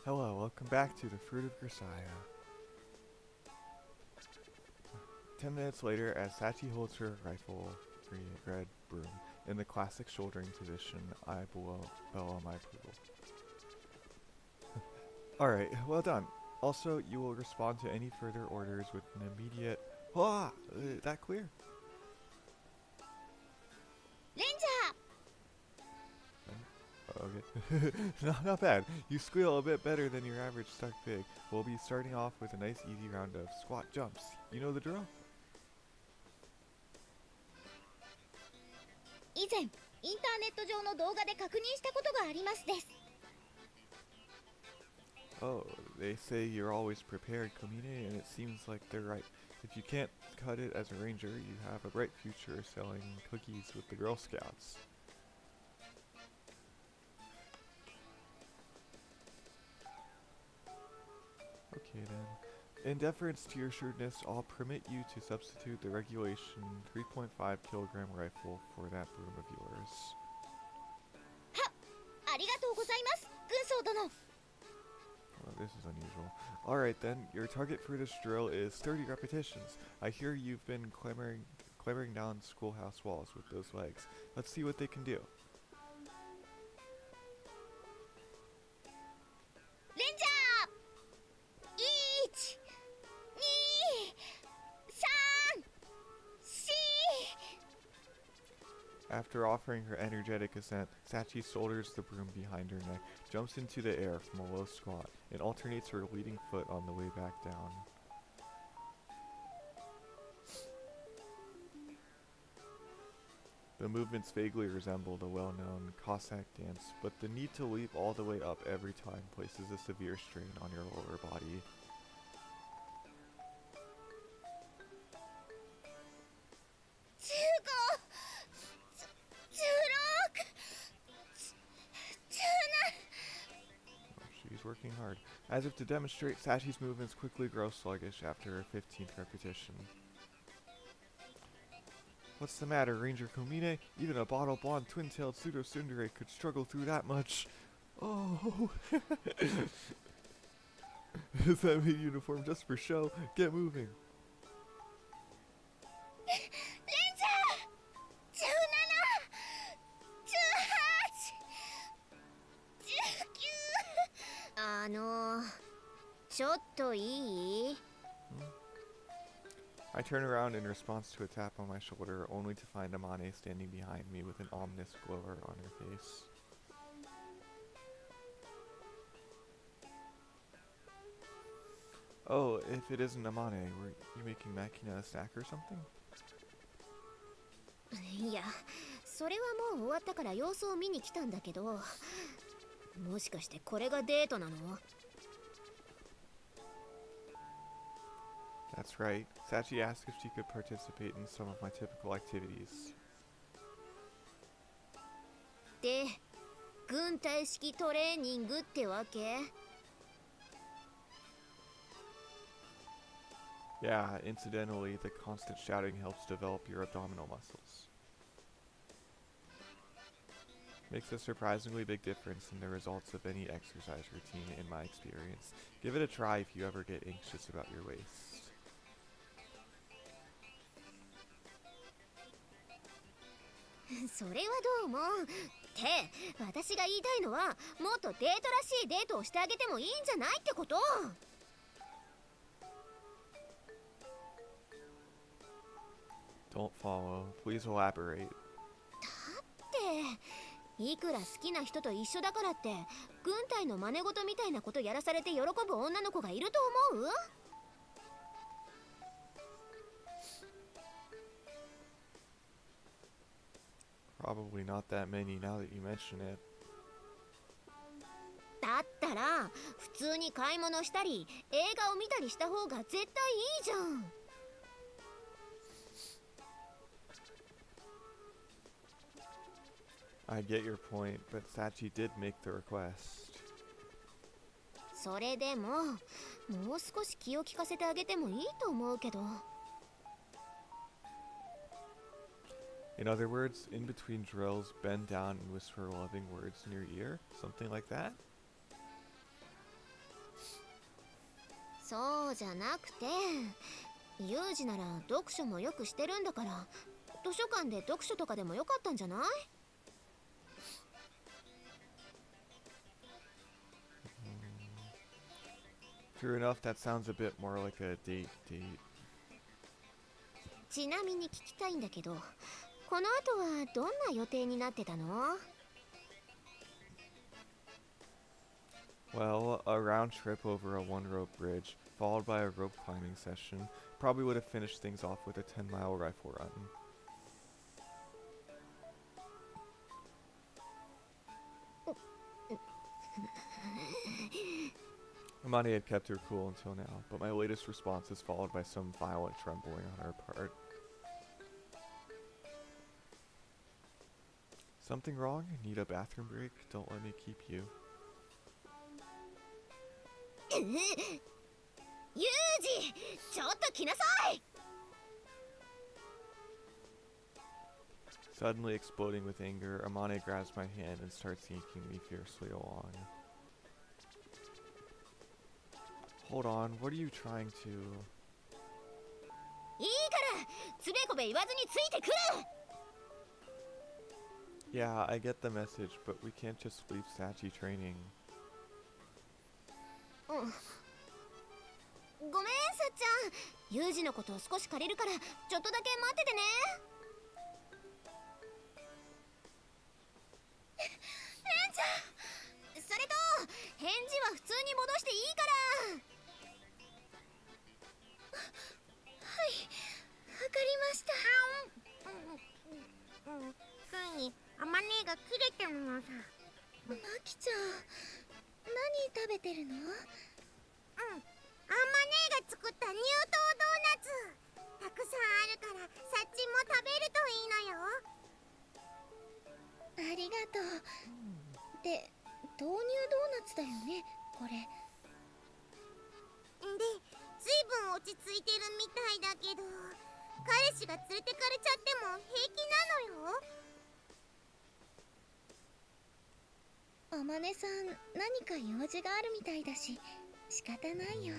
Hello, welcome back to the Fruit of Grisaia. 10 minutes later, as Sachi holds her rifle, green red broom, in the classic shouldering position, I bellow my approval. Alright, well done. Also, you will respond to any further orders with an immediate "Ah!" That clear? レンジャー Okay. not bad. You squeal a bit better than your average stuck pig. We'll be starting off with a nice easy round of squat jumps. You know the drill? 以前インターネット上の動画で確認したことがありますです。 Oh, they say you're always prepared, Komine, and it seems like they're right. If you can't cut it as a ranger, you have a bright future selling cookies with the Girl Scouts. Okay then. In deference to your shrewdness, I'll permit you to substitute the regulation 3.5 kilogram rifle for that broom of yours. ありがとうございます、軍曹殿。 Oh, this is unusual. Alright then, your target for this drill is 30 repetitions. I hear you've been clambering down schoolhouse walls with those legs. Let's see what they can do. レンジャー 1、2、3、4 After offering her energetic assent, Sachi shoulders the broom behind her neck, jumps into the air from a low squat, and alternates her leading foot on the way back down. The movements vaguely resemble the well-known Cossack dance, but the need to leap all the way up every time places a severe strain on your lower body. She's working hard. As if to demonstrate, Sachi's movements quickly grow sluggish after her 15th repetition. What's the matter, Ranger Komine? Even a bottle-blonde twin-tailed pseudo-tsundere could struggle through that much. Oh! Is that maid uniform just for show? Get moving. レンジャー 17、18、19 ちょっといい I turn around in response to a tap on my shoulder, only to find Amane standing behind me with an ominous glower on her face. Oh, if it isn't Amane, were you making Makina a snack or something? いや、それはもう終わったから様子を見に来たんだけど、もしかしてこれがデートなの？ That's right. Sachi asked if she could participate in some of my typical activities. で、軍隊式トレーニングってわけ？ Yeah, incidentally, the constant shouting helps develop your abdominal muscles. Makes a surprisingly big difference in the results of any exercise routine in my experience. Give it a try if you ever get anxious about your waist. それはどうも。って私が言いたいのは、もっとデートらしいデートをしてあげてもいいんじゃないってこと。 Don't follow. Please elaborate. っていくら好きな人と一緒だからって軍隊の真似事みたいなことやらされて喜ぶ女の子がいると思う？ Probably not that many now that you mention it. だったら普通に買い物したり映画を見たりした方が絶対いいじゃん。 I get your point, but Sachi did make the request. それでももう少し気を利かせてあげてもいいと思うけど。 In other words, in between drills, bend down and whisper loving words in your ear? Something like that? そうじゃなくて、ユージなら読書もよくしてるんだから、図書館で読書とかでもよかったんじゃない？ True enough, that sounds a bit more like a date. ちなみに聞きたいんだけど、この後はどんな予定になってたの？ Well, a round trip over a one-rope bridge, followed by a rope climbing session, probably would have finished things off with a 10-mile rifle run. Amani had kept her cool until now, but my latest response is followed by some violent trembling on her part. Something wrong? Need a bathroom break? Don't let me keep you. ユージ、ちょっと来なさい。 Suddenly exploding with anger, Amane grabs my hand and starts yanking me fiercely along. Hold on, what are you trying to... いいからつべこべ言わずについてくる。 Yeah, I get the message, but we can't just leave Sachi training. ごめん、さっちゃん。ユージのことを少し借りるから、ちょっとだけ待っててね。レンちゃん、それと返事は普通に戻していいから。はい、わかりました。ついにアマネが切れてるのさ。マキちゃん、何食べてるの？アマネが作った乳糖ドーナツ。たくさんあるからサッチも食べるといいのよ。ありがとう。で、豆乳ドーナツだよね、これ。で、ずいぶん落ち着いてるみたいだけど、彼氏が連れてかれちゃっても平気なのよ。あまねさん、何か用事があるみたいだし、仕方ないよ。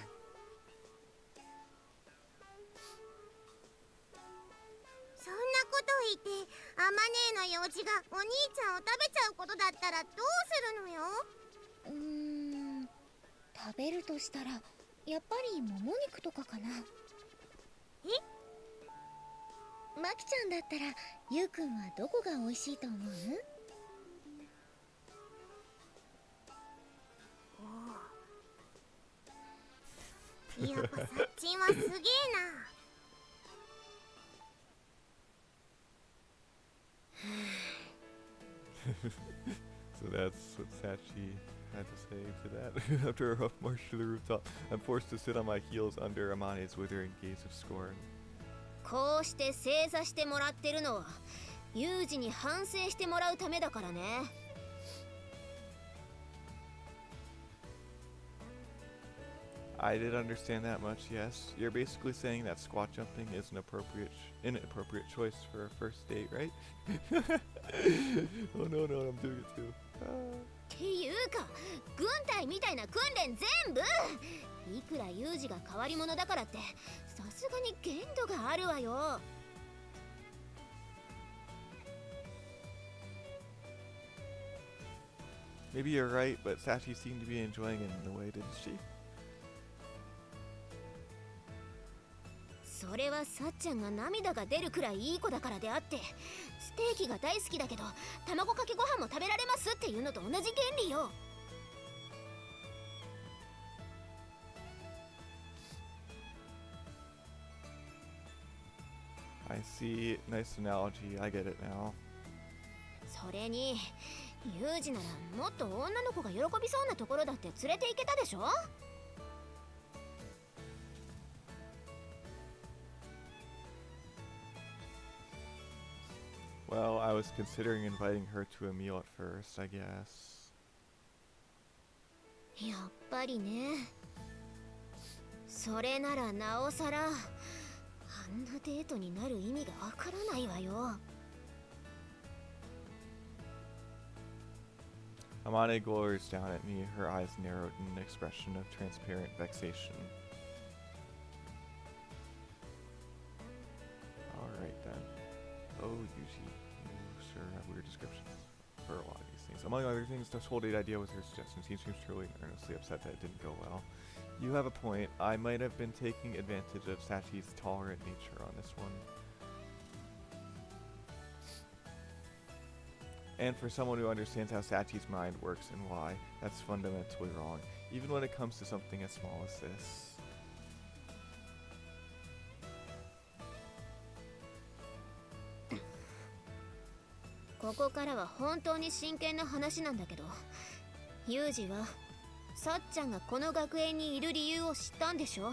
そんなこと言って、アマネの用事がお兄ちゃんを食べちゃうことだったらどうするのよ。食べるとしたらやっぱりもも肉とかかな。え？マキちゃんだったらゆうくんはどこが美味しいと思う？やっぱサッチンはすげえな。So that's what Sachi had to say to that. After a rough march to the rooftop, I'm forced to sit on my heels under Amane's withering gaze of scorn. こうして正座してもらってるのはユージに反省してもらうためだからね。I did understand that much, yes. You're basically saying that squat jumping is an inappropriate choice for a first date, right? Oh no, I'm doing it too. っていうか、軍隊みたいな訓練全部いくらユージが変わり者だからってさすがに限度があるわよ。Maybe you're right, but Sachi seemed to be enjoying it in a way, didn't she? それはさっちゃんが涙が出るくらいいい子だからであって、ステーキが大好きだけど卵かけご飯も食べられますっていうのと同じ原理よ。I see. Nice analogy. I get it now. それにユージならもっと女の子が喜びそうなところだって連れて行けたでしょ。Well, I was considering inviting her to a meal at first, I guess. やっぱりね。それならなおさらあんなデートになる意味がわからないわよ。Amane glores down at me, her eyes narrowed in an expression of transparent vexation. Oh, Yuuji, you sure have weird descriptions for a lot of these things. Among other things, this whole date idea with her suggestions, he seems truly and earnestly upset that it didn't go well. You have a point. I might have been taking advantage of Sachi's tolerant nature on this one. And for someone who understands how Sachi's mind works and why, that's fundamentally wrong, even when it comes to something as small as this. ここからは本当に真剣な話なんだけど、ユージはさっちゃんがこの学園にいる理由を知ったんでしょ？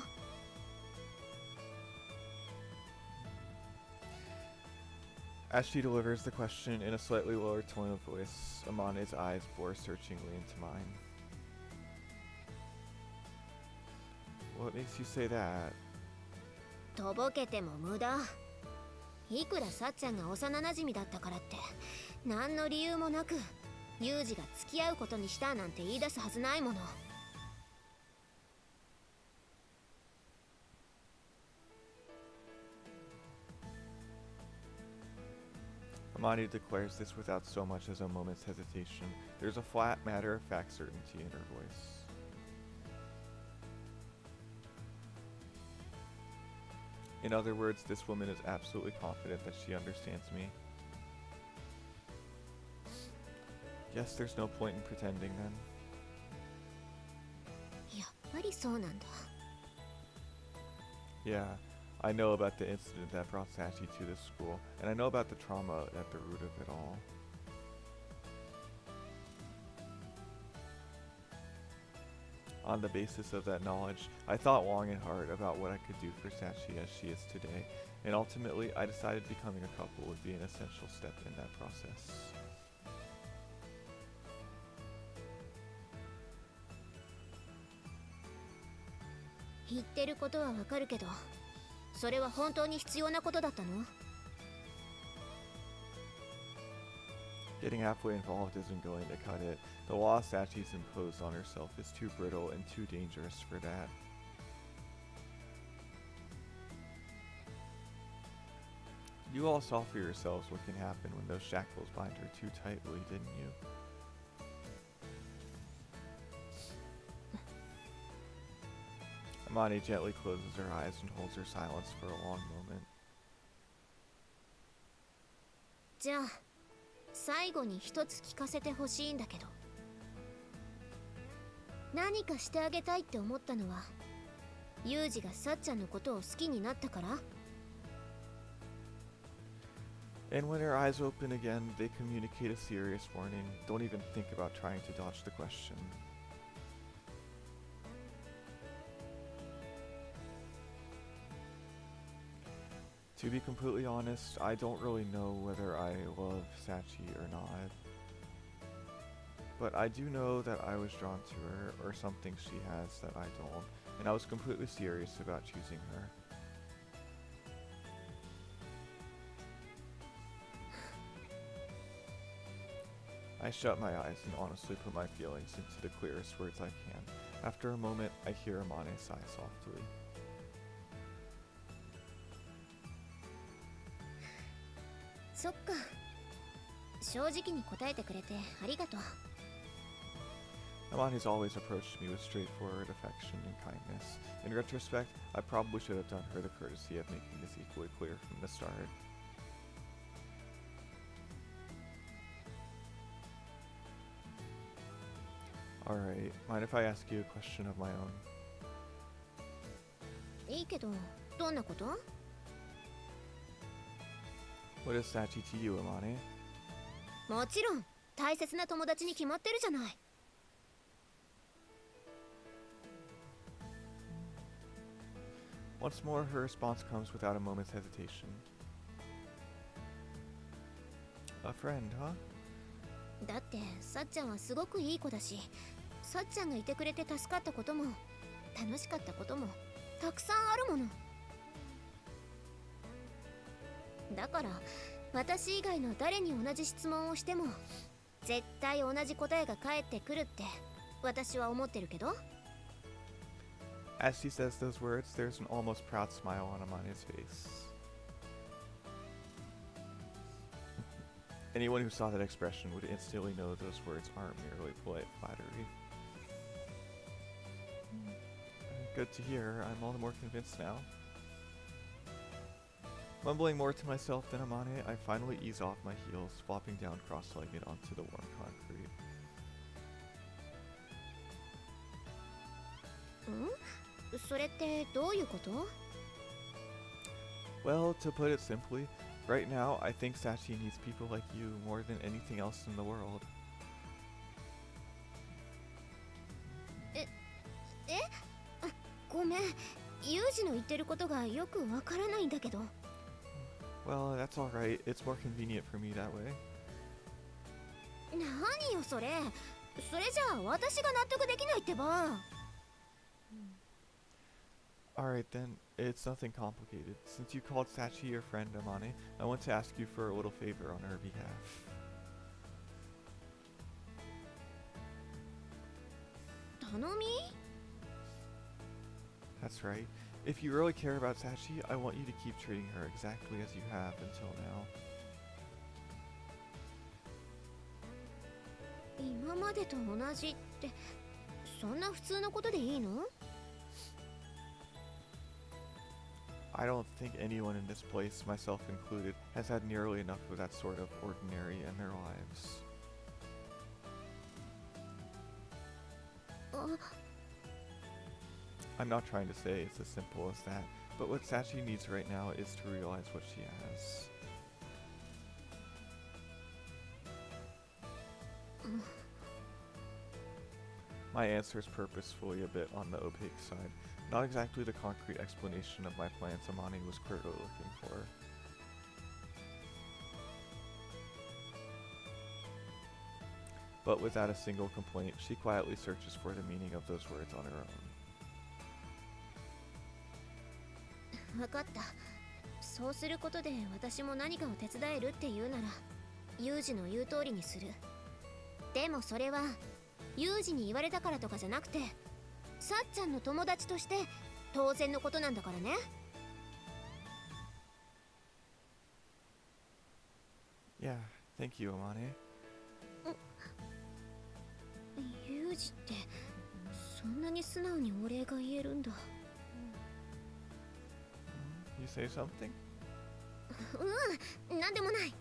As she delivers the question in a slightly lower tone of voice, Amane's eyes bore searchingly into mine. What makes you say that? とぼけても無駄。いくらさっちゃんが幼馴染だったからって何の理由もなくユージが付き合うことにしたなんて言い出すはずないもの。 Amani declares this without so much as a moment's hesitation. There's a flat, matter-of-fact certainty in her voice. In other words, this woman is absolutely confident that she understands me. Guess there's no point in pretending then. やっぱりそうなんだ。 Yeah, I know about the incident that brought Sachi to this school, and I know about the trauma at the root of it all. On the basis of that knowledge, I thought long and hard about what I could do for Sachi as she is today, and ultimately I decided becoming a couple would be an essential step in that process.言ってることはわかるけど、それは本当に必要なことだったの？ Getting halfway involved isn't going to cut it. The law Sachi's imposed on herself is too brittle and too dangerous for that. You all saw for yourselves what can happen when those shackles bind her too tightly, didn't you? Amani gently closes her eyes and holds her silence for a long moment. じゃあ最後に一つ聞かせてほしいんだけど、何かしてあげたいって思ったのはユージがさっちゃんのことを好きになったから？ And when her eyes open again, they communicate a serious warning. Don't even think about trying to dodge the question. To be completely honest, I don't really know whether I love Sachi or not. But I do know that I was drawn to her, or something she has that I don't, and I was completely serious about choosing her. I shut my eyes and honestly put my feelings into the clearest words I can. After a moment, I hear Amane sigh softly. そっか。正直に答えてくれてありがとう。 Amane's always approached me with straightforward affection and kindness. In retrospect, I probably should have done her the courtesy of making this equally clear from the start. Alright, mind if I ask you a question of my own? いいけど、どんなこと？ What is Sachi to you, Amane? もちろん大切な友達に決まってるじゃない。 Once more, her response comes without a moment's hesitation. A friend, huh? だってさっちゃんはすごくいい子だし、さっちゃんがいてくれて助かったことも楽しかったこともたくさんあるもの。だから私以外の誰に同じ質問をしても絶対同じ答えが返ってくるって私は思ってるけど。 As she says those words, there's an almost proud smile on Amane's face. Anyone who saw that expression would instantly know those words aren't merely polite flattery. Good to hear. I'm all the more convinced now. Mumbling more to myself than Amane, I finally ease off my heels, flopping down cross-legged onto the warm concrete. それってどういうこと？ Well, to put it simply, right now I think Sachi needs people like you more than anything else in the world. ごめん、ユージの言ってることがよくわからないんだけど。 Well, that's alright. It's more convenient for me that way. 何よそれ。それじゃあ私が納得できないってば。 Alright then, it's nothing complicated. Since you called Sachi your friend, Amane, I want to ask you for a little favor on her behalf. 頼み？ That's right. If you really care about Sachi, I want you to keep treating her exactly as you have until now. 今までと同じって、そんな普通のことでいいの？ I don't think anyone in this place, myself included, has had nearly enough of that sort of ordinary in their lives. あ、 I'm not trying to say it's as simple as that, but what Sachi needs right now is to realize what she has. My answer is purposefully a bit on the opaque side, not exactly the concrete explanation of my plans Amane was clearly looking for. But without a single complaint, she quietly searches for the meaning of those words on her own. わかった。そうすることで私も何かを手伝えるって言うなら、ユージの言う通りにする。でもそれはユージに言われたからとかじゃなくて、さっちゃんの友達として当然のことなんだからね。Yeah, thank you, Amane. ユージってそんなに素直にお礼が言えるんだ。 You say something? なんでもない。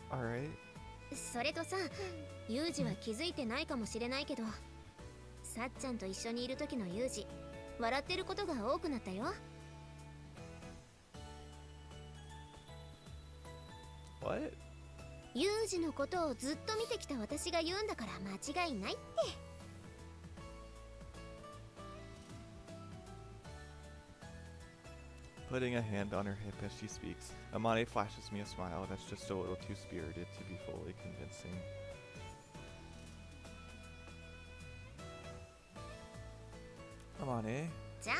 Alright. それとさ、ユージは気づいてないかもしれないけど、さっちゃんと一緒にいる時のユージ、笑ってることが多くなったよ。 What? ユージのことをずっと見てきた私が言うんだから間違いないって。 Putting a hand on her hip as she speaks, Amane flashes me a smile that's just a little too spirited to be fully convincing. Amane? じゃあ、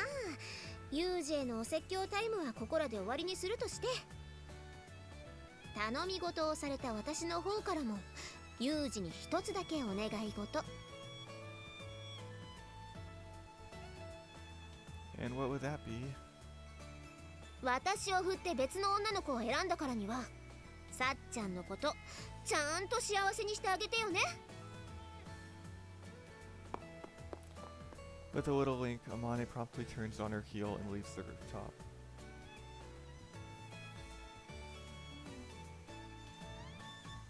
ユージへのお説教タイムはここらで終わりにするとして、頼み事をされた私の方からも、ユージに一つだけお願い事。 And what would that be? 私を振って別の女の子を選んだからには、さっちゃんのことちゃんと幸せにしてあげてよね。 With a little wink, Amane promptly turns on her heel and leaves the rooftop.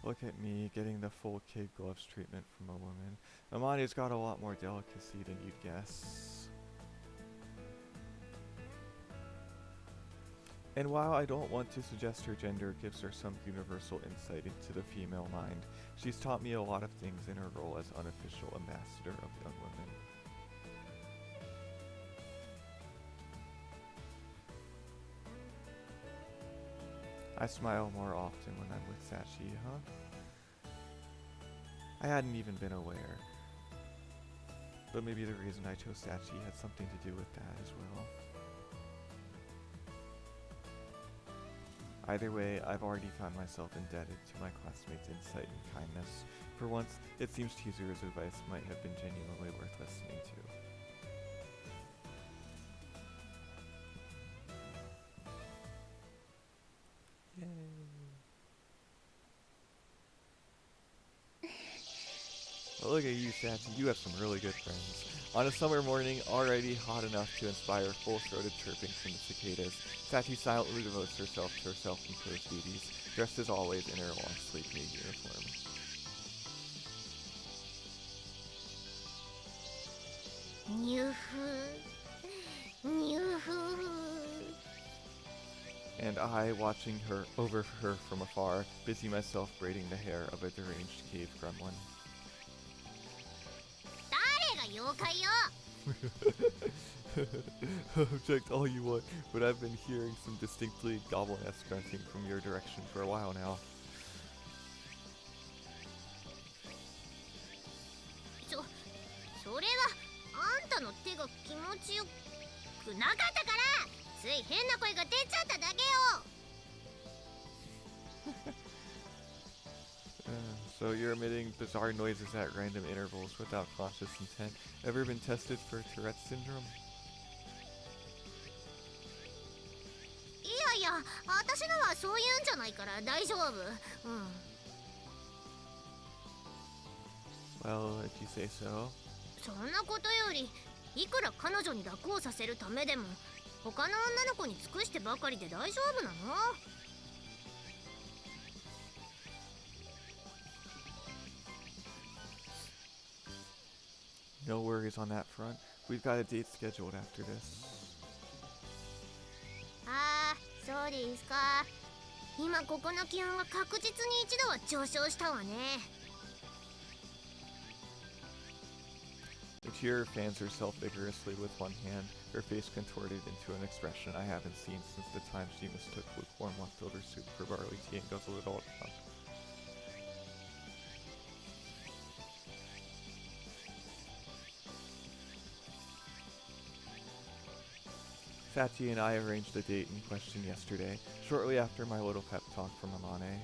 Look at me, getting the full kid gloves treatment from a woman. Amane's got a lot more delicacy than you'd guess. And while I don't want to suggest her gender gives her some universal insight into the female mind, she's taught me a lot of things in her role as unofficial ambassador of young women. I smile more often when I'm with Sachi, huh? I hadn't even been aware. But maybe the reason I chose Sachi had something to do with that as well. Either way, I've already found myself indebted to my classmates' insight and kindness. For once, it seems Chizuru's advice might have been genuinely worth listening to. Yay! Oh, look at you, Sachi. You have some really good friends. On a summer morning, already hot enough to inspire full-throated chirping from the cicadas, Sachi silently devotes herself to her self-imposed duties, dressed as always in her long-sleeved maid uniform. And I, watching her over her from afar, busy myself braiding the hair of a deranged cave gremlin. Object all you want, but I've been hearing some distinctly goblin-esque grunting from your direction for a while now. それはあんたの手が気持ちよくなかったからつい変な声が出ちゃっただけよ。So you're emitting bizarre noises at random intervals without conscious intent. Ever been tested for Tourette's syndrome? いやいや、私のはそういうんじゃないから大丈夫。Well, if you say so. そんなことより、いくら彼女に楽をさせるためでも、他の女の子に尽くしてばかりで大丈夫なの？No worries on that front. We've got a date scheduled after this. ああ、そうですか。今ここの気温は確実に一度は上昇したわね。The cheerer fans herself vigorously with one hand, her face contorted into an expression I haven't seen since the time she mistook lukewarm leftover soup for barley tea and guzzled it all down. Sachi and I arranged the date in question yesterday, shortly after my little pep talk from Amane.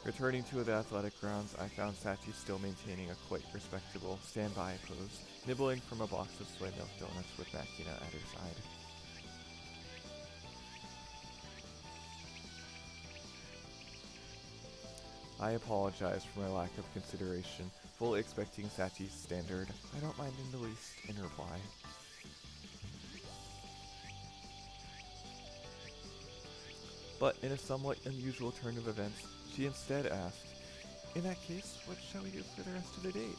Returning to the athletic grounds, I found Sachi still maintaining a quite respectable standby pose, nibbling from a box of soy milk donuts with Makina at her side. I apologize for my lack of consideration, fully expecting Sachi's standard, "I don't mind in the least," in reply. But in a somewhat unusual turn of events, she instead asked, "In that case, what shall we do for the rest of the date?"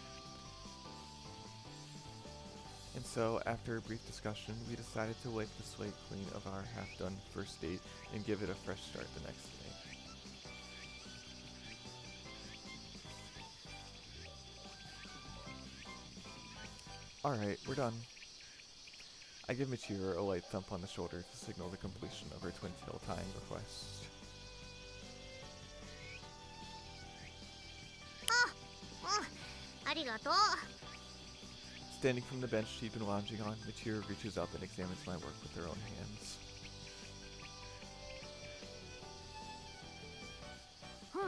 And so, after a brief discussion, we decided to wipe the slate clean of our half-done first date and give it a fresh start the next day. Alright, we're done. I give Michiru a light thump on the shoulder to signal the completion of her twin-tail tying request. Standing from the bench she'd been lounging on, Michiru reaches up and examines my work with her own hands. な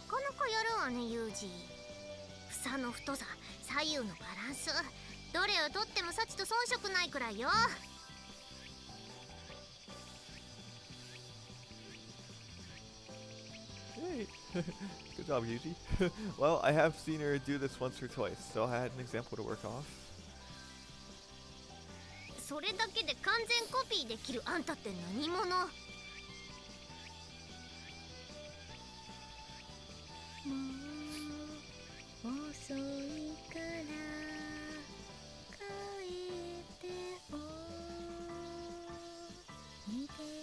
かなかやるわね、ユージ。房の太さ、左右のバランス、どれをとっても幸と遜色ないくらいよ。Hey, good job, Yuuji. Well, I have seen her do this once or twice, so I had an example to work off. それだけで完全コピーできるあんたって何者？もう遅いから帰っておいで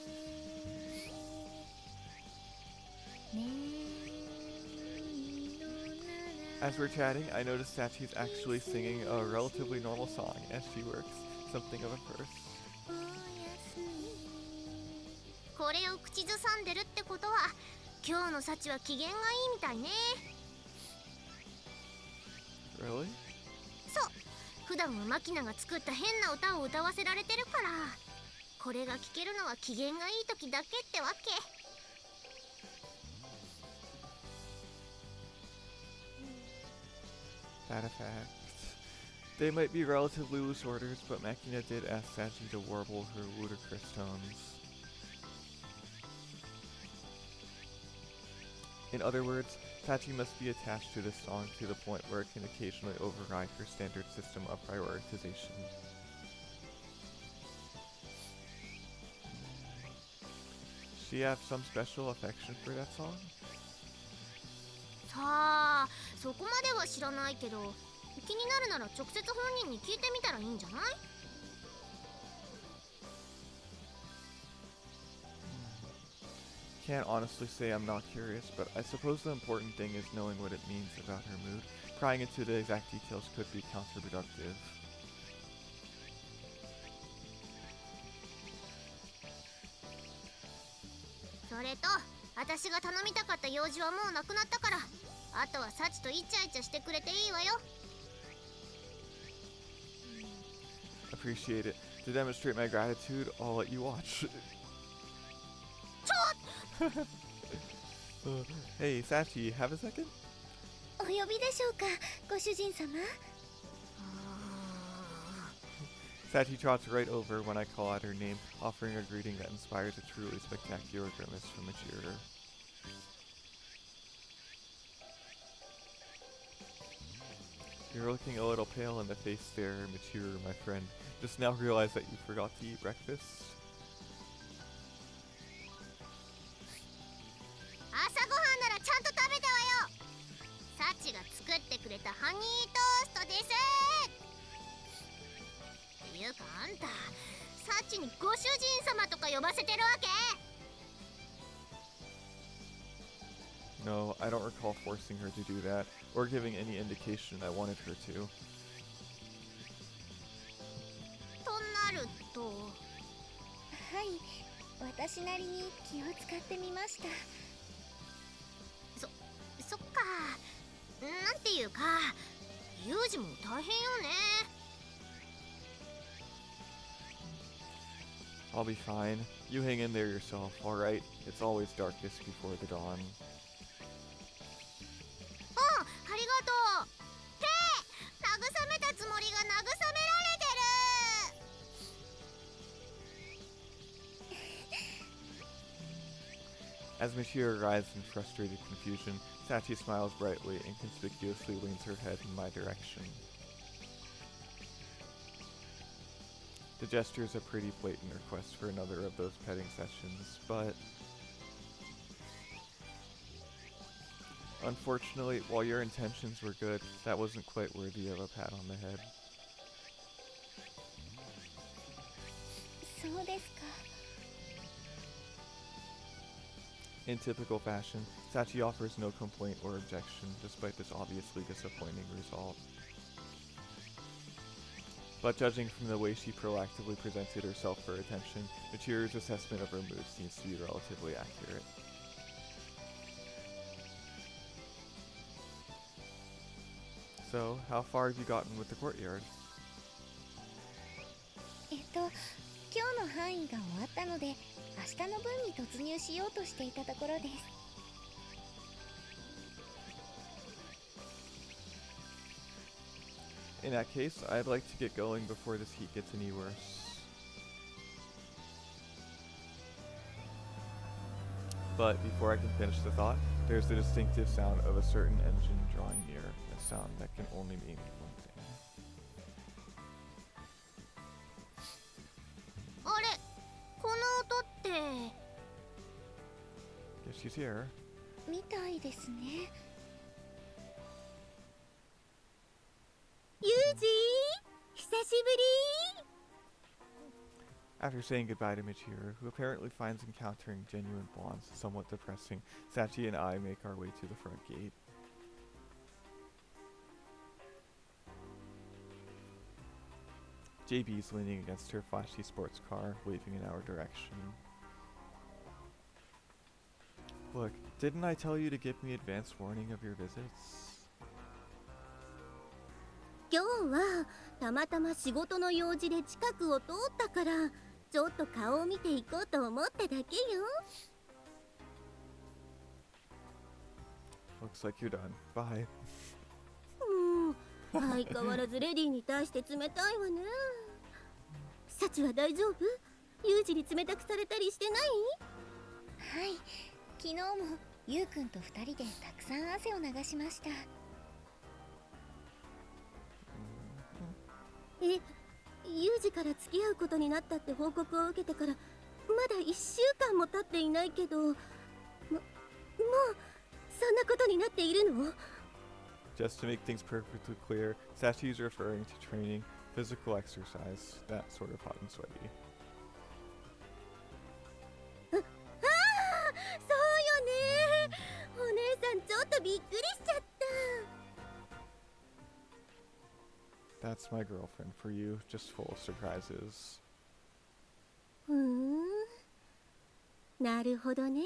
As we're chatting, I notice Sachi's actually singing a relatively normal song as she works, something of a first. これを口ずさんでるってことは今日の幸は機嫌がいいみたいね。Really? そう、普段はマキナが作った変な歌を歌わせられてるから、これが聴けるのは機嫌がいい時だけってわけ。That effect. They might be relatively loose orders, but Makina did ask Sachi to warble her ludicrous tones. In other words, Sachi must be attached to this song to the point where it can occasionally override her standard system of prioritization. She have some special affection for that song? さあ、そこまでは知らないけど、気になるなら直接本人に聞いてみたらいいんじゃない？ Can't honestly say I'm not curious, but I suppose the important thing is knowing what it means about her mood. Prying into the exact details could be counterproductive. それと、私が頼みたかった用事はもうなくなったから、あとはサチとイチャイチャしてくれていいわよ。Appreciate it. To demonstrate my gratitude, I'll let you watch. Hey, Sachi, have a second? お呼びでしょうか、ご主人様。Sachi trots right over when I call out her name, offering a greeting that inspires a truly spectacular grimace from Michiru. You're looking a little pale in the face there, Michiru, my friend. Just now realized that you forgot to eat breakfast. 朝ごはんならちゃんと食べたわよ。サチが作ってくれたハニートーストです。っていうかあんた、サチにご主人様とか呼ばせてるわけ？ No, I don't recall forcing her to do that, or giving any indication I wanted her to. となると、はい、私なりに気を使ってみました。そっか。なんていうか、ユージも大変よね。I'll be fine. You hang in there yourself, alright? It's always darkest before the dawn. ありがとう。へえ、慰めたつもりが慰められてる。As Michiru arrives in frustrated confusion, Sachi smiles brightly and conspicuously leans her head in my direction. The gesture is a pretty blatant request for another of those petting sessions, but unfortunately, while your intentions were good, that wasn't quite worthy of a pat on the head. そうですか。 In typical fashion, Sachi offers no complaint or objection, despite this obviously disappointing result. But judging from the way she proactively presented herself for attention, Michiru's assessment of her mood seems to be relatively accurate. So, how far have you gotten with the courtyard? 今日の範囲が終わったので、明日の分に突入しようとしていたところです。In that case, I'd like to get going before this heat gets any worse. But before I can finish the thought, there's the distinctive sound of a certain engine drawing near, a sound that can only mean one thing. あれ、この音って。 Guess she's here. みたいですね。ユージ、久しぶり。 After saying goodbye to Michiru, who apparently finds encountering genuine bonds somewhat depressing, Sachi and I make our way to the front gate. JB's leaning against her flashy sports car, waving in our direction. Look, didn't I tell you to give me advance warning of your visits? 今日はたまたま仕事の用事で近くを通ったから、ちょっと顔を見ていこうと思っただけよ。Looks like you're done. Bye. 相変わらずレディーに対して冷たいわね。サチは大丈夫？ユージに冷たくされたりしてない？はい、昨日もゆうくんと2人でたくさん汗を流しました。え、ユージから付き合うことになったって報告を受けてからまだ1週間も経っていないけど、もうそんなことになっているの？ Just to make things perfectly clear, Sachi is referring to training, physical exercise, that sort of hot and sweaty. そうよね。お姉さんちょっとびっくりしちゃった。 That's my girlfriend for you, just full of surprises. なるほどね。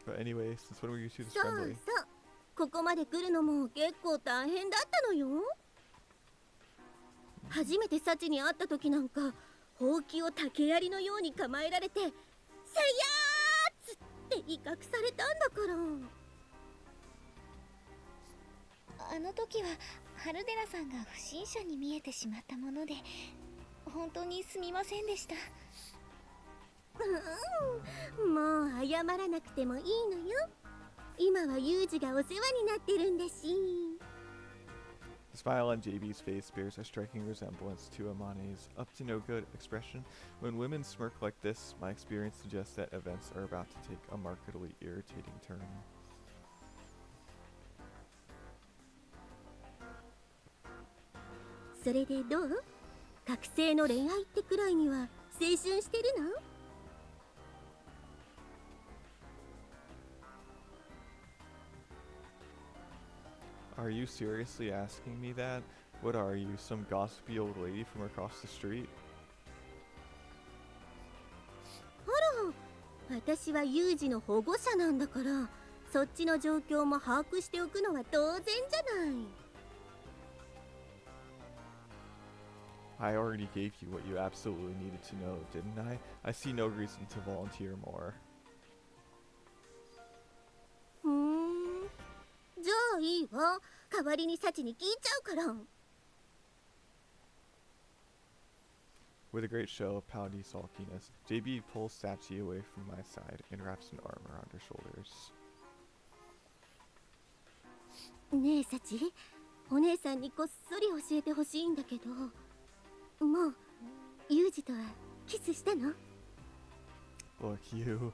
But anyway, since when were you two this そう friendly? そう、ここまで来るのも結構大変だったのよ。初めてサチに会った時なんかほうきを竹槍のように構えられて「せやーつ!」って威嚇されたんだから。あの時はハルデラさんが不審者に見えてしまったもので、本当にすみませんでした。もう謝らなくてもいいのよ。今はユージがお世話になってるんだし。 The smile on JB's face bears a striking resemblance to Amane's up to no good expression. When women smirk like this, my experience suggests that events are about to take a markedly irritating turn. それでどう？覚醒の恋愛ってくらいには青春してるのAre you seriously asking me that? What are you, some gossipy old lady from across the street? 私はユージの保護者なんだから、そっちの状況も把握しておくのは当然じゃない。 I already gave you what you absolutely needed to know, didn't I? I see no reason to volunteer more. じゃあいいわ。代わりにサチに聞いちゃうから。 With a great show of pouty sulkiness, JB pulls Sachi away from my side and wraps an arm around her shoulders. ねえサチ、お姉さんにこっそり教えてほしいんだけど、もうユージとはキスしたの？ Look, you.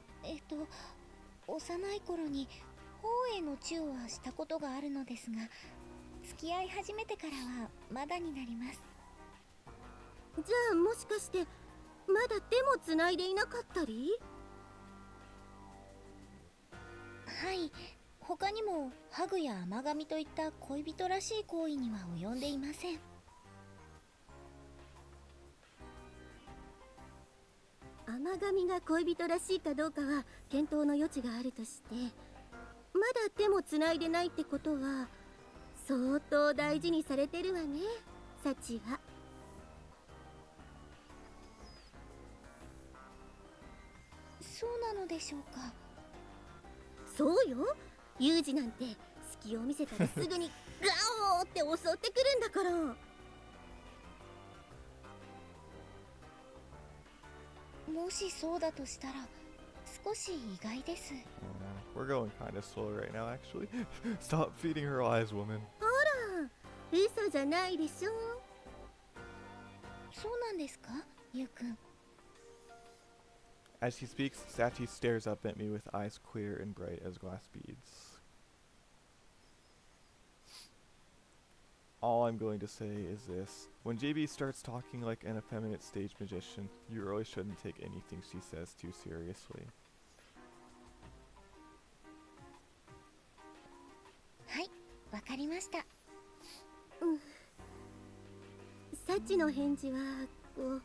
幼い頃に頬へのチューはしたことがあるのですが、付き合い始めてからはまだになります。じゃあもしかしてまだ手もつないでいなかったり？はい、他にもハグや甘噛みといった恋人らしい行為には及んでいません。甘噛みが恋人らしいかどうかは検討の余地があるとして、まだ手もつないでないってことは相当大事にされてるわね、サチは。そうなのでしょうか。そうよ、ユージなんて隙を見せたらすぐにガオーって襲ってくるんだから。もしそうだとしたら少し意外です。We're going kind of slow right now, actually. Stop feeding her lies, woman. ほら、嘘じゃないでしょ。そうなんですか、ゆうくん。As he speaks, Sachi stares up at me with eyes clear and bright as glass beads. All I'm going to say is this. When JB starts talking like an effeminate stage magician, you really shouldn't take anything she says too seriously. はい、わかりました。サチの返事はこう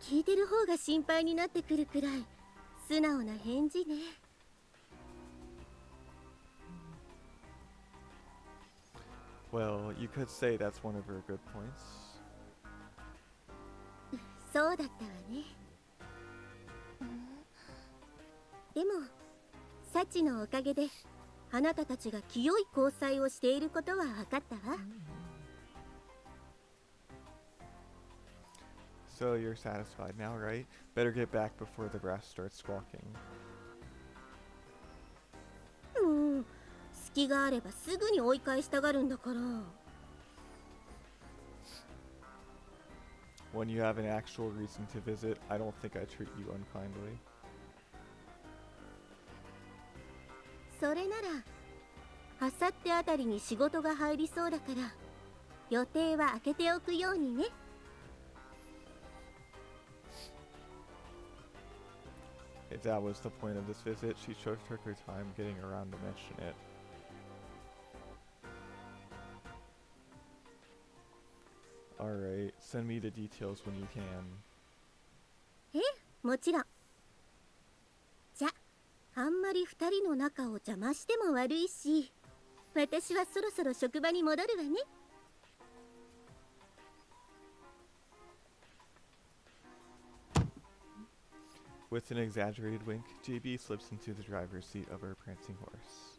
聞いてる方が心配になってくるくらい素直な返事ね。Well, you could say that's one of her good points. そうだったわね。でもサチのおかげであなたたちが清い交際をしていることは分かったわ。So you're satisfied now, right? Better get back before the grass starts squawking. もう隙があればすぐに追い返したがるんだから。 When you have an actual reason to visit, I don't think I treat you unkindly. それならあさってあたりに仕事が入りそうだから予定は開けておくようにね。 If that was the point of this visit, she took her time getting around to mention it. Alright, send me the details when you can. もちろん。じゃあんまり二人の仲を邪魔しても悪いし、私はそろそろ職場に戻るわね。 With an exaggerated wink, JB slips into the driver's seat of her prancing horse.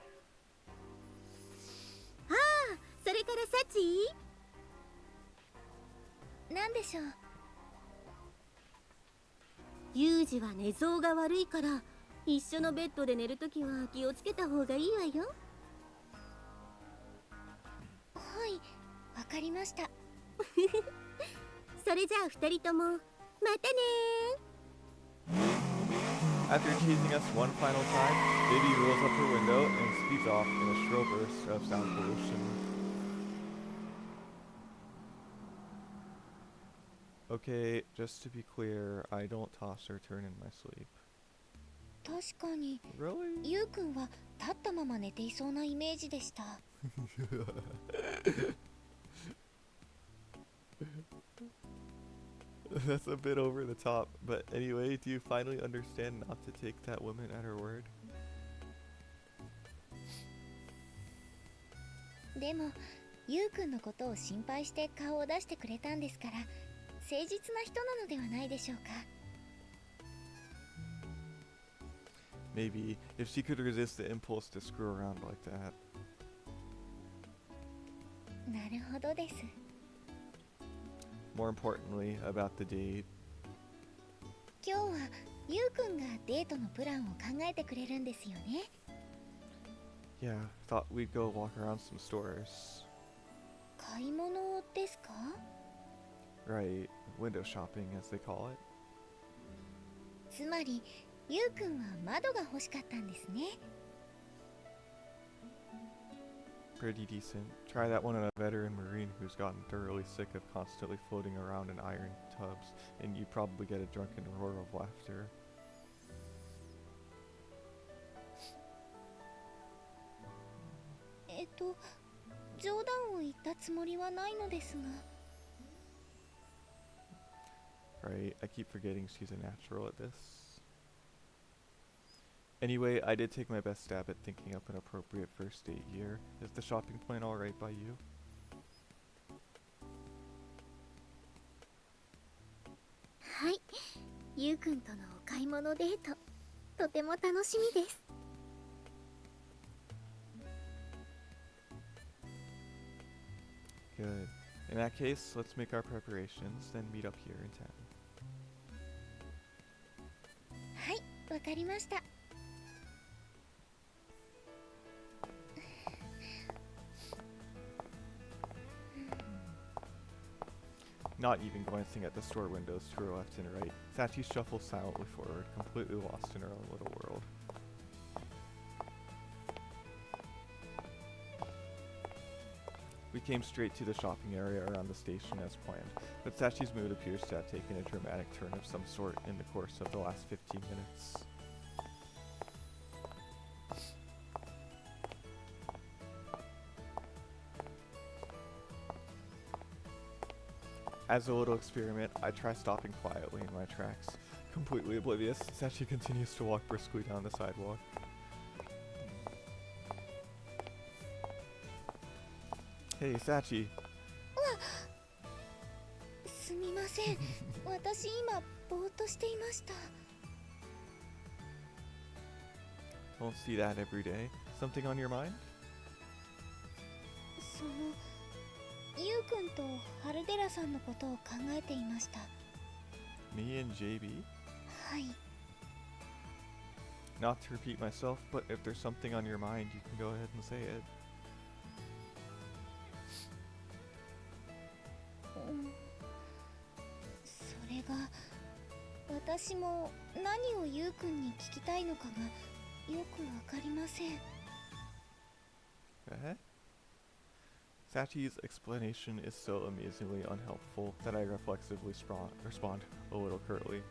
ああ、それからサチ。なんでしょう。ユージは寝相が悪いから一緒のベッドで寝るときは気をつけた方がいいわよ。はい、わかりました。それじゃあ二人ともまたねー。 After teasing us one final time, JB rolls up her window and speeds off in a shrill burst of sound pollution. Okay, just to be clear, I don't toss or turn in my sleep. 確かに Really? ユウくんは立ったまま寝ていそうなイメージでした。 That's a bit over the top, but anyway, do you finally understand not to take that woman at her word? でもユウくんのことを心配して顔を出してくれたんですから、誠実な人なのではないでしょうか。 Maybe, if she could resist the impulse to screw around like that. なるほどです。 More importantly, about the date. 今日はユウくんがデートのプランを考えてくれるんですよね。 Yeah, thought we'd go walk around some stores. 買い物ですか？ Right, window shopping as they call it. つまりユウくんは窓が欲しかったんですね。 Pretty decent. Try that one on a veteran marine who's gotten thoroughly sick of constantly floating around in iron tubs, and you probably get a drunken roar of laughter. 冗談を言ったつもりはないのですが。 Right, I keep forgetting she's a natural at this. Anyway, I did take my best stab at thinking up an appropriate first date here. Is the shopping plan alright by you? はい、ユウくんとのお買い物デート、とても楽しみです。 Good. In that case, let's make our preparations, then meet up here in town. はい、わかりました。 Not even glancing at the store windows to her left and right, Sachi shuffles silently forward, completely lost in her own little world. We came straight to the shopping area around the station as planned, but Sachi's mood appears to have taken a dramatic turn of some sort in the course of the last 15 minutes. As a little experiment, I try stopping quietly in my tracks. Completely oblivious, Sachi continues to walk briskly down the sidewalk. Hey, Sachi. すみません。私今ぼーっとしていました。 Don't see that every day. Something on your mind? そのユウくんとハルデラさんのことを考えていました。Me and JB? はい。 Not to repeat myself, but if there's something on your mind, you can go ahead and say it. それが私も何をゆうくんに聞きたいのかがよくわかりません。 Eh? Sachi's explanation is so amazingly unhelpful that I reflexively respond a little curtly.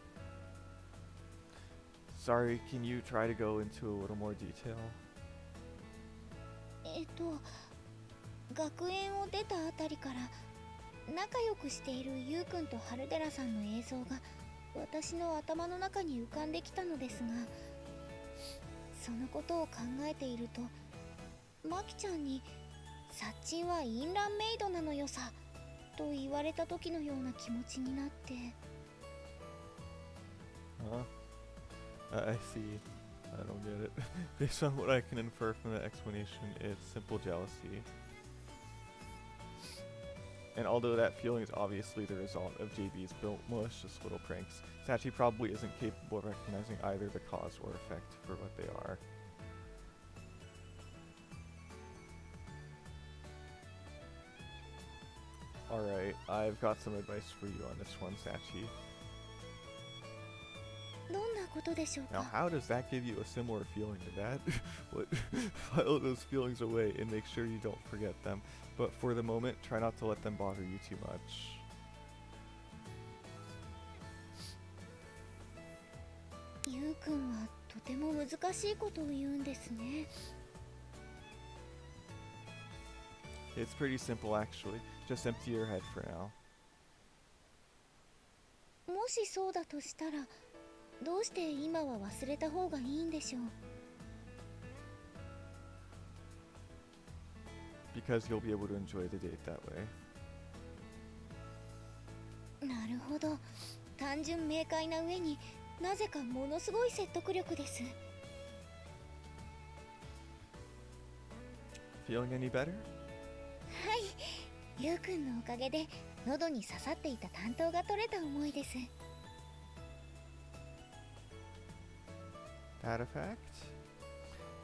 Sorry, can you try to go into a little more detail? 学園を出たあたりから仲良くしているゆうくんと春寺さんの映像が私の頭の中に浮かんできたのですが、そのことを考えているとマキちゃんにサッチンはインランメイドなのよさと言われた時のような気持ちになって。 Huh? I see. I don't get it. Based on what I can infer from the explanation, it's simple jealousy. And although that feeling is obviously the result of JB's malicious little pranks, Sachi probably isn't capable of recognizing either the cause or effect for what they are. Alright, I've got some advice for you on this one, Sachi. どんなことでしょう Now, か。 how does that give you a similar feeling to that? What? File those feelings away and make sure you don't forget them. But for the moment, try not to let them bother you too much. ゆうくんはとても難しいことを言うんですね。 It's pretty simple, actually. Just empty your head for now. もしそうだとしたらどうして今は忘れた方がいいんでしょう。 Because you'll be able to enjoy the date that way. なるほど。単純明快な上になぜかものすごい説得力です。 Feeling any better? はい、ゆうくんのおかげで喉に刺さっていた担当が取れた思いです。 That effect?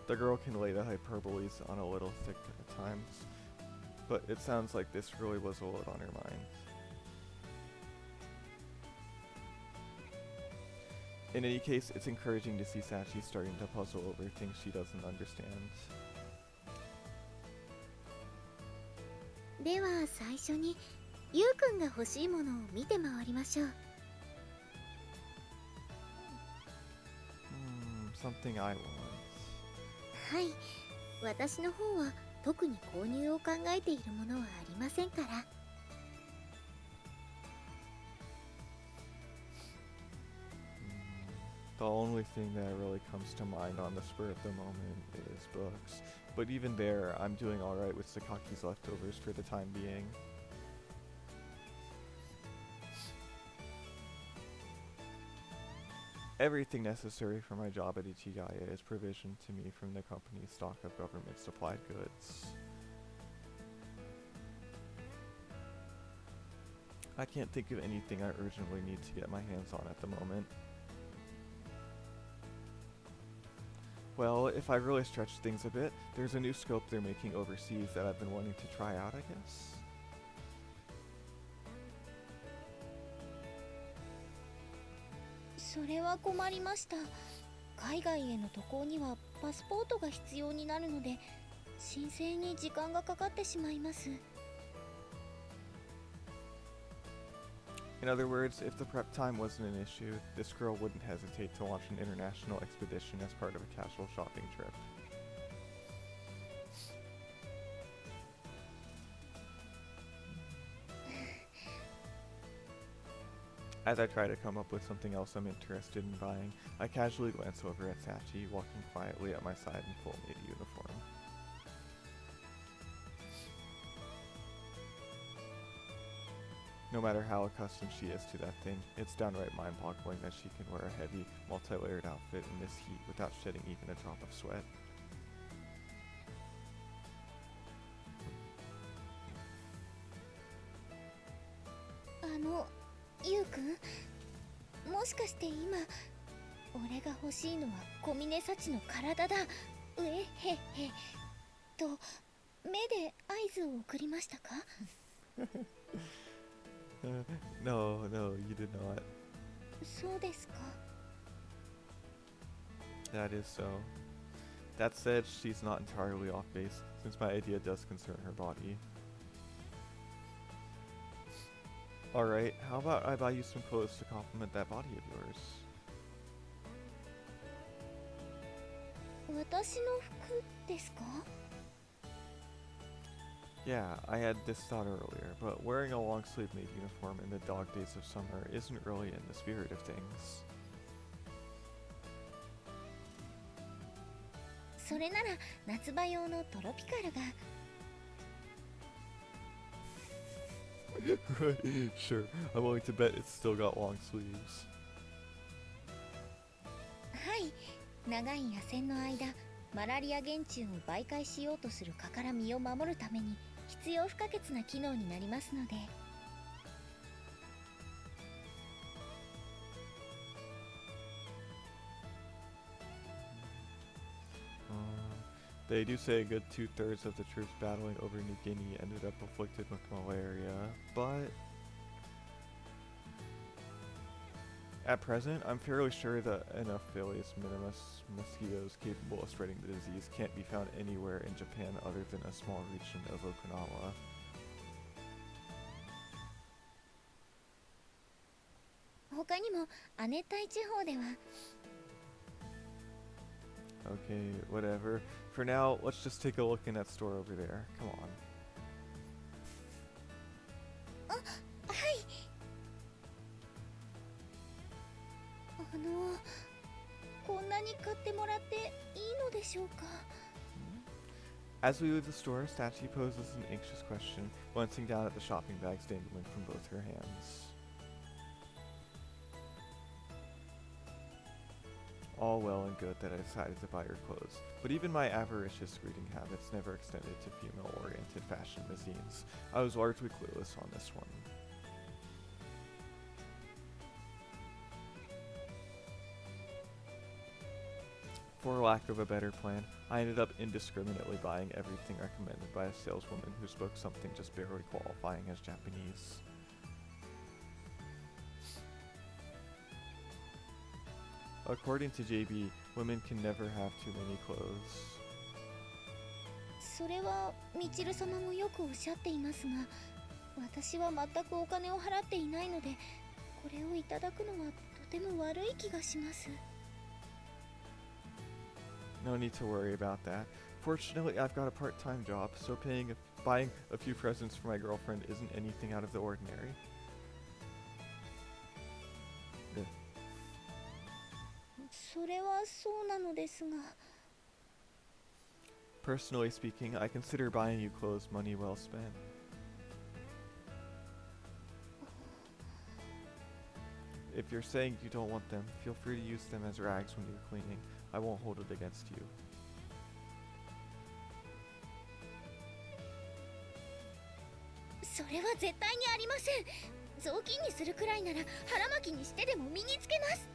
The girl can lay the hyperboles on a little thick at times, but it sounds like this really was a load on her mind. In any case, it's encouraging to see Sachi starting to puzzle over things she doesn't understand. では最初にゆうくんが欲しいものを見て回りましょう。 Something I want. はい、私の方は特に購入を考えているものはありませんから。 The only thing that really comes to mind on the spur of the moment is books. But even there, I'm doing alright with Sakaki's leftovers for the time being. Everything necessary for my job at Ichigaya is provisioned to me from the company's stock of government-supplied goods. I can't think of anything I urgently need to get my hands on at the moment. Well, if I really stretch things a bit, there's a new scope they're making overseas that I've been wanting to try out, I guess. それは困りました。海外への渡航にはパスポートが必要になるので申請に時間がかかってしまいます。 In other words, if the prep time wasn't an issue, this girl wouldn't hesitate to launch an international expedition as part of a casual shopping trip. As I try to come up with something else I'm interested in buying, I casually glance over at Sachi, walking quietly at my side in full maid uniform. No matter how accustomed she is to that thing, it's downright mind-boggling that she can wear a heavy, multi-layered outfit in this heat without shedding even a drop of sweat. ゆうくん、しかして今俺が欲しいのは小峰幸の体だうえへへと目で合図を送りましたか？No, no, you did not. そうですか。 That is so. That said, she's not entirely off base, since my idea does concern her body. Alright, how about I buy you some clothes to complement that body of yours? 私の服ですか？ Yeah, I had this thought earlier, but wearing a long-sleeve maid uniform in the dog days of summer isn't really in the spirit of things. それなら夏場用のトロピカルが。 Right, sure. I'm willing to bet it's still got long sleeves. はい、長い野戦の間マラリア原虫を媒介しようとする蚊から身を守るために必要不可欠な機能になりますので。 They do say a good 2/3 of the troops battling over New Guinea ended up afflicted with malaria, but at present, I'm fairly sure that Anopheles minimus mosquitoes capable of spreading the disease can't be found anywhere in Japan other than a small region of Okinawa. 他にも亜熱帯地方では。 Okay, whatever. For now, let's just take a look in that store over there. Come on. はい。こんなに買ってもらっていいのでしょうか？ As we leave the store, Sachi poses an anxious question, glancing down at the shopping bags dangling from both her hands. All well and good that I decided to buy her clothes, but even my avaricious greeting habits never extended to female-oriented fashion magazines. I was largely clueless on this one. For lack of a better plan, I ended up indiscriminately buying everything recommended by a saleswoman who spoke something just barely qualifying as Japanese. According to JB, women can never have too many clothes. それはみちる様もよくおっしゃっていますが、私は全くお金を払っていないので、これをいただくのはとても悪い気がします。 No need to worry about that. Fortunately, I've got a part-time job, so buying a few presents for my girlfriend isn't anything out of the ordinary. Ugh. それはそうなのですが。 Personally speaking, I consider buying you clothes money well spent. If you're saying you don't want them, feel free to use them as rags when you're cleaning. I won't hold it against you. それは絶対にありません。雑巾にするくらいなら腹巻きにしてでも身につけます。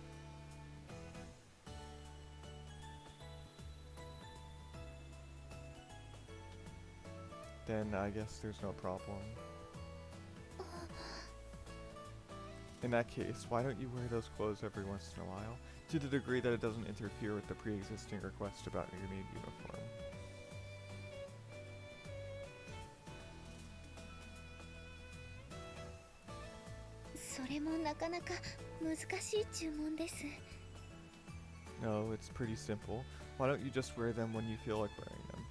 Then I guess there's no problem. In that case, why don't you wear those clothes every once in a while, to the degree that it doesn't interfere with the pre-existing request about your maid uniform? それもなかなか難しい注文です。 No, it's pretty simple. Why don't you just wear them when you feel like wearing them?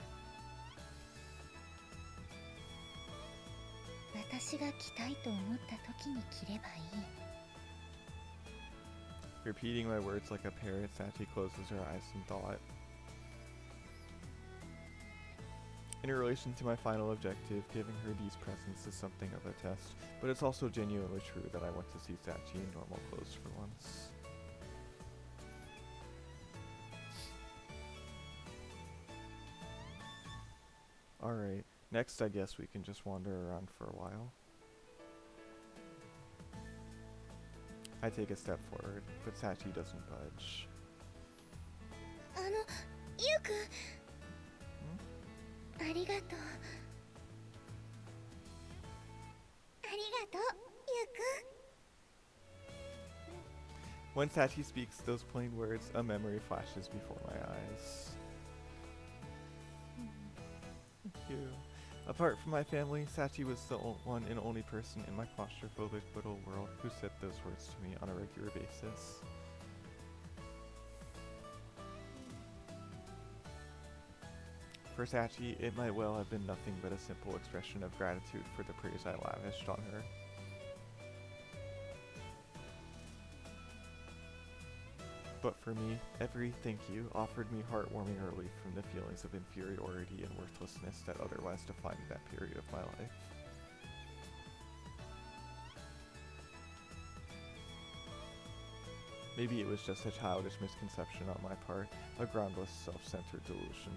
私が着たいと思った時に着ればいい。 Repeating my words like a parrot, Sachi closes her eyes in thought. In relation to my final objective, giving her these presents is something of a test, but it's also genuinely true that I want to see Sachi in normal clothes for once. Alright, next I guess we can just wander around for a while. I take a step forward, but Sachi doesn't budge. ゆうくん、ありがとう。ありがとう、ゆうくん。 When Sachi speaks those plain words, a memory flashes before my eyes. Thank you. Apart from my family, Sachi was the one and only person in my claustrophobic little world who said those words to me on a regular basis. For Sachi, it might well have been nothing but a simple expression of gratitude for the praise I lavished on her. But for me, every thank you offered me heartwarming relief from the feelings of inferiority and worthlessness that otherwise defined that period of my life. Maybe it was just a childish misconception on my part, a groundless, self-centered delusion.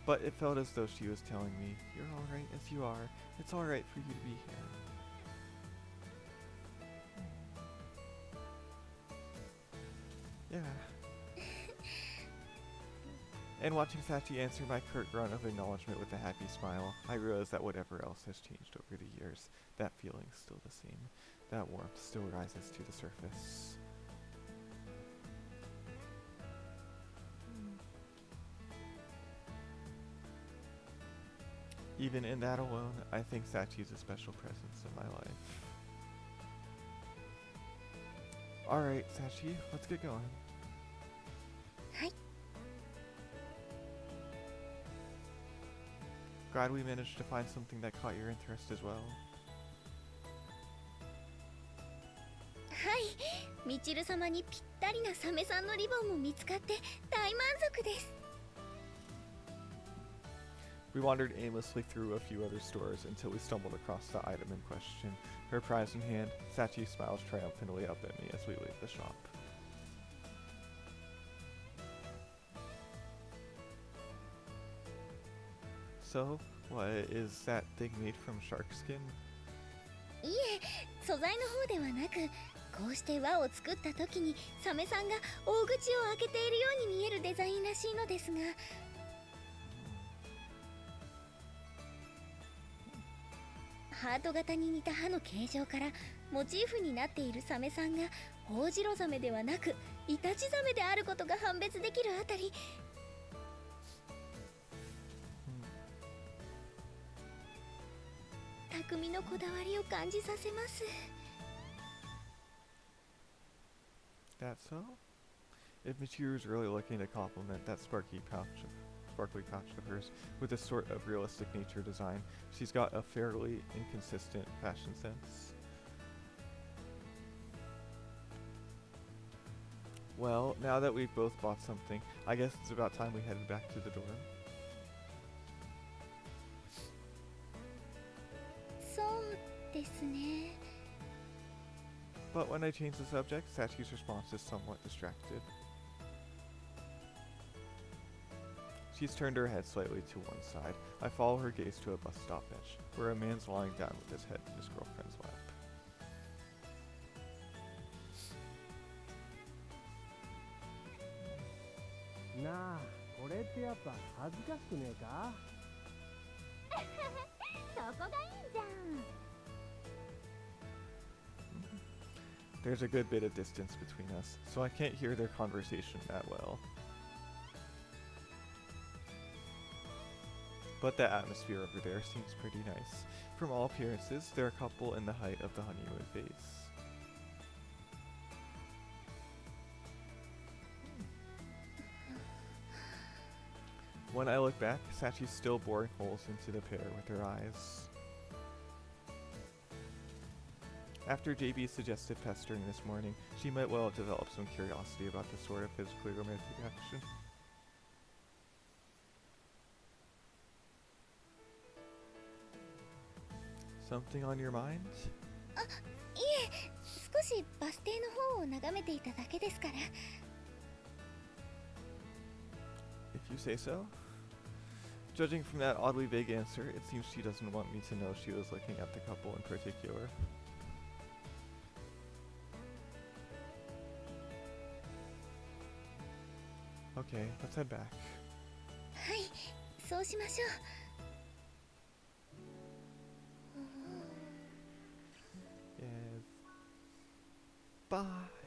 But it felt as though she was telling me, "You're alright as you are. It's alright for you to be here." Yeah. And watching Sachi answer my curt grunt of acknowledgement with a happy smile, I realize that whatever else has changed over the years, that feeling's still the same. That warmth still rises to the surface. Even in that alone, I think Sachi's a special presence in my life. Alright, Sachi, let's get going. はい。 Glad we managed to find something that caught your interest as well. はい、みちる様にぴったりなサメさんのリボンも見つかって大満足です。 We wandered aimlessly through a few other stores until we stumbled across the item in question. Her prize in hand, Sachi smiles triumphantly up at me as we leave the shop. So, what is that thing made from shark skin? いえ、素材の方ではなく、こうして輪を作った時にサメさんが大口を開けているように見えるデザインらしいのですが、ハート型に似た歯の形状からモチーフになっているサメさんがホウジロザメではなくイタチザメであることが判別できるあたり、匠のこだわりを感じさせます。 That so? If Michiru's really looking to complement that sparkly pouch of hers with a sort of realistic nature design, she's got a fairly inconsistent fashion sense. Well, now that we've both bought something, I guess it's about time we headed back to the dorm. そうですね。 But when I change the subject, Sachi's response is somewhat distracted. She's turned her head slightly to one side. I follow her gaze to a bus stop bench, where a man's lying down with his head in his girlfriend's lap. なあ、これってやっぱ恥ずかしくねえか？そこがいいじゃん。 There's a good bit of distance between us, so I can't hear their conversation that well. But the atmosphere over there seems pretty nice. From all appearances, they're a couple in the height of the honeymoon phase. When I look back, Sachi's still boring holes into the pair with her eyes. After JB's suggested pestering this morning, she might well have developed some curiosity about this sort of physically romantic action. Something on your mind? あ、いえ、少しバス停の方を眺めていただけですから。 If you say so. Judging from that oddly vague answer, it seems she doesn't want me to know she was looking at the couple in particular. Okay, let's head back. はい、そうしましょう。 Yes. Bye.